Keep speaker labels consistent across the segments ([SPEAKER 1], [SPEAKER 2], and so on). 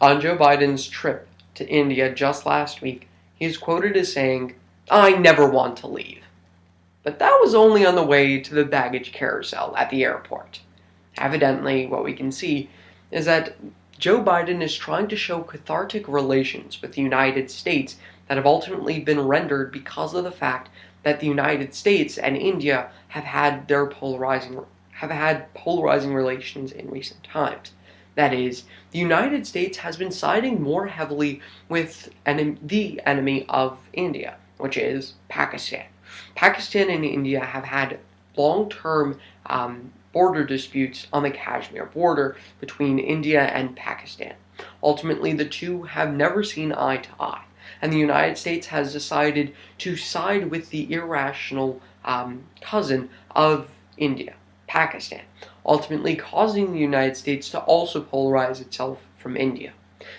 [SPEAKER 1] On Joe Biden's trip to India just last week, he is quoted as saying, "I never want to leave." But that was only on the way to the baggage carousel at the airport. Evidently, what we can see is that Joe Biden is trying to show cathartic relations with the United States that have ultimately been rendered because of the fact that the United States and India have had polarizing relations in recent times. That is, the United States has been siding more heavily with the enemy of India, which is Pakistan. Pakistan and India have had long-term border disputes on the Kashmir border between India and Pakistan. Ultimately, the two have never seen eye to eye, and the United States has decided to side with the irrational cousin of India, Pakistan, ultimately causing the United States to also polarize itself from India.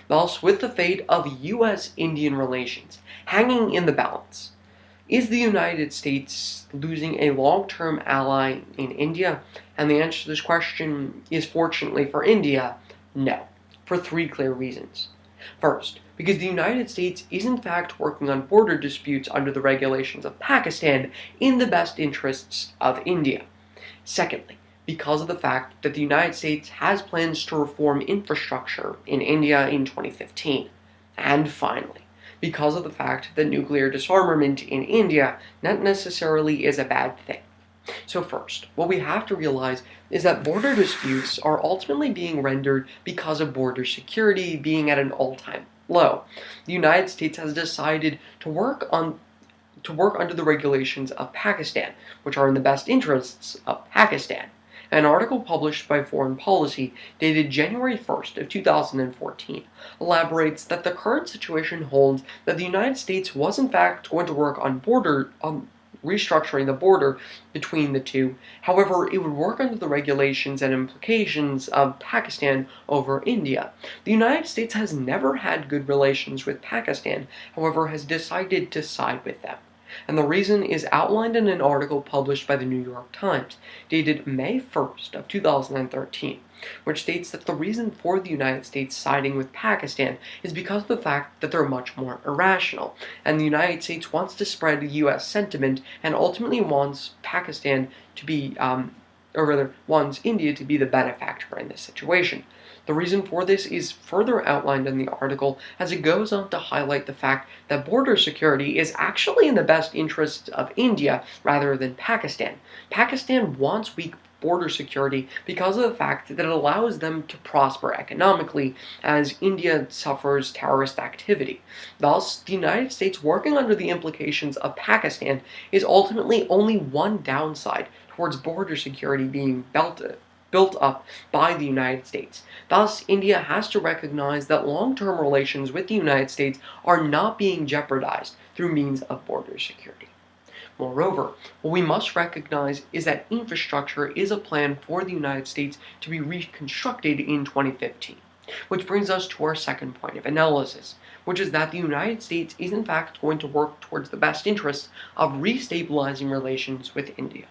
[SPEAKER 1] Thus, with the fate of U.S.-Indian relations hanging in the balance, is the United States losing a long-term ally in India? And the answer to this question is, fortunately for India, no, for three clear reasons. First, because the United States is in fact working on border disputes under the regulations of Pakistan in the best interests of India. Secondly, because of the fact that the United States has plans to reform infrastructure in India in 2015. And finally, because of the fact that nuclear disarmament in India not necessarily is a bad thing. So first, what we have to realize is that border disputes are ultimately being rendered because of border security being at an all-time low. The United States has decided to work under the regulations of Pakistan, which are in the best interests of Pakistan. An article published by Foreign Policy, dated January 1st of 2014, elaborates that the current situation holds that the United States was in fact going to work on restructuring the border between the two. However, it would work under the regulations and implications of Pakistan over India. The United States has never had good relations with Pakistan, however, has decided to side with them. And the reason is outlined in an article published by the New York Times, dated May 1st of 2013, which states that the reason for the United States siding with Pakistan is because of the fact that they're much more irrational, and the United States wants to spread U.S. sentiment and ultimately wants Pakistan to be, wants India to be the benefactor in this situation. The reason for this is further outlined in the article as it goes on to highlight the fact that border security is actually in the best interests of India rather than Pakistan. Pakistan wants weak border security because of the fact that it allows them to prosper economically as India suffers terrorist activity. Thus, the United States working under the implications of Pakistan is ultimately only one downside towards border security being built up by the United States. Thus, India has to recognize that long-term relations with the United States are not being jeopardized through means of border security. Moreover, what we must recognize is that infrastructure is a plan for the United States to be reconstructed in 2015. Which brings us to our second point of analysis, which is that the United States is in fact going to work towards the best interests of restabilizing relations with India.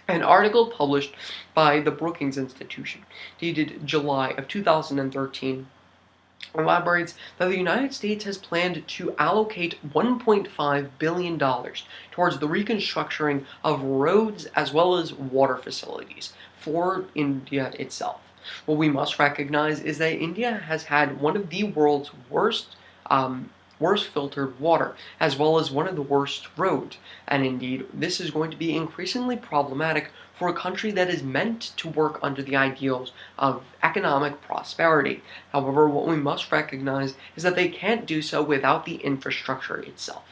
[SPEAKER 1] An article published by the Brookings Institution, dated July of 2013, elaborates that the United States has planned to allocate $1.5 billion towards the reconstructing of roads as well as water facilities for India itself. What we must recognize is that India has had one of the world's worst filtered water, as well as one of the worst roads. And indeed, this is going to be increasingly problematic for a country that is meant to work under the ideals of economic prosperity. However, what we must recognize is that they can't do so without the infrastructure itself.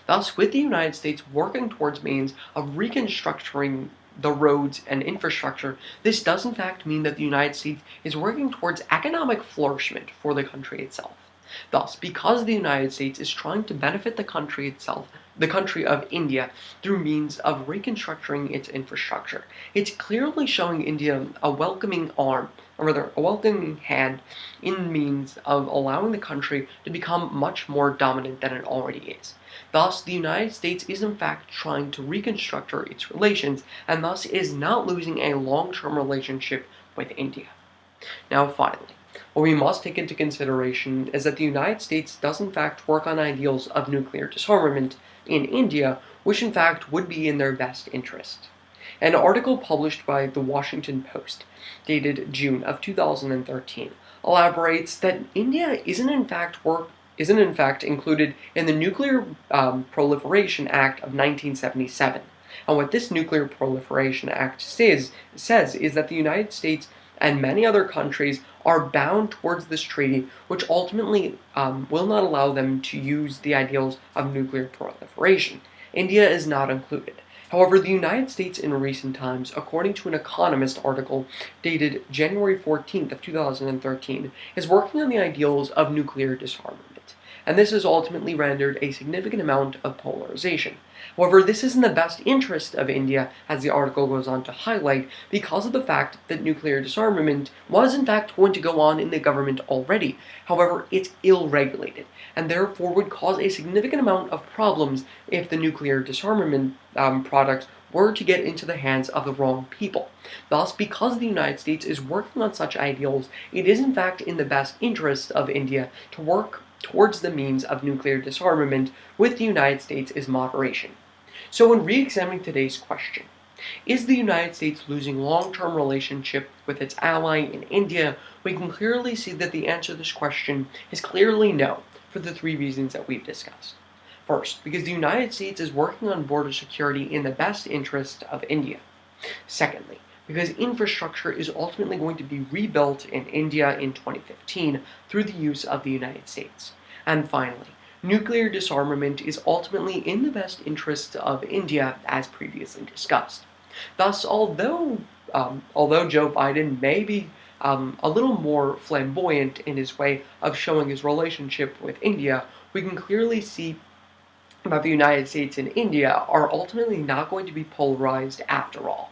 [SPEAKER 1] Thus, with the United States working towards means of reconstructing the roads and infrastructure, this does in fact mean that the United States is working towards economic flourishment for the country itself. Thus, because the United States is trying to benefit the country itself, the country of India, through means of reconstructing its infrastructure, it's clearly showing India a welcoming arm, or rather, a welcoming hand in means of allowing the country to become much more dominant than it already is. Thus, the United States is in fact trying to reconstruct its relations, and thus is not losing a long-term relationship with India. Now finally, What we must take into consideration is that the United States does in fact work on ideals of nuclear disarmament in India, which in fact would be in their best interest. An article published by the Washington Post, dated June of 2013, elaborates that India isn't in fact included in the Nuclear Proliferation Act of 1977. And what this Nuclear Proliferation Act says is that the United States and many other countries are bound towards this treaty, which ultimately will not allow them to use the ideals of nuclear proliferation. India is not included. However, the United States in recent times, according to an Economist article dated January 14th of 2013, is working on the ideals of nuclear disarmament, and this has ultimately rendered a significant amount of polarization. However, this is in the best interest of India, as the article goes on to highlight, because of the fact that nuclear disarmament was in fact going to go on in the government already. However, it's ill-regulated, and therefore would cause a significant amount of problems if the nuclear disarmament products were to get into the hands of the wrong people. Thus, because the United States is working on such ideals, it is in fact in the best interest of India to work towards the means of nuclear disarmament with the United States is moderation. So when re-examining today's question, is the United States losing long-term relationship with its ally in India, we can clearly see that the answer to this question is clearly no, for the three reasons that we've discussed. First, because the United States is working on border security in the best interest of India. Secondly, because infrastructure is ultimately going to be rebuilt in India in 2015 through the use of the United States. And finally, nuclear disarmament is ultimately in the best interest of India, as previously discussed. Thus, although Joe Biden may be a little more flamboyant in his way of showing his relationship with India, we can clearly see that the United States and India are ultimately not going to be polarized after all.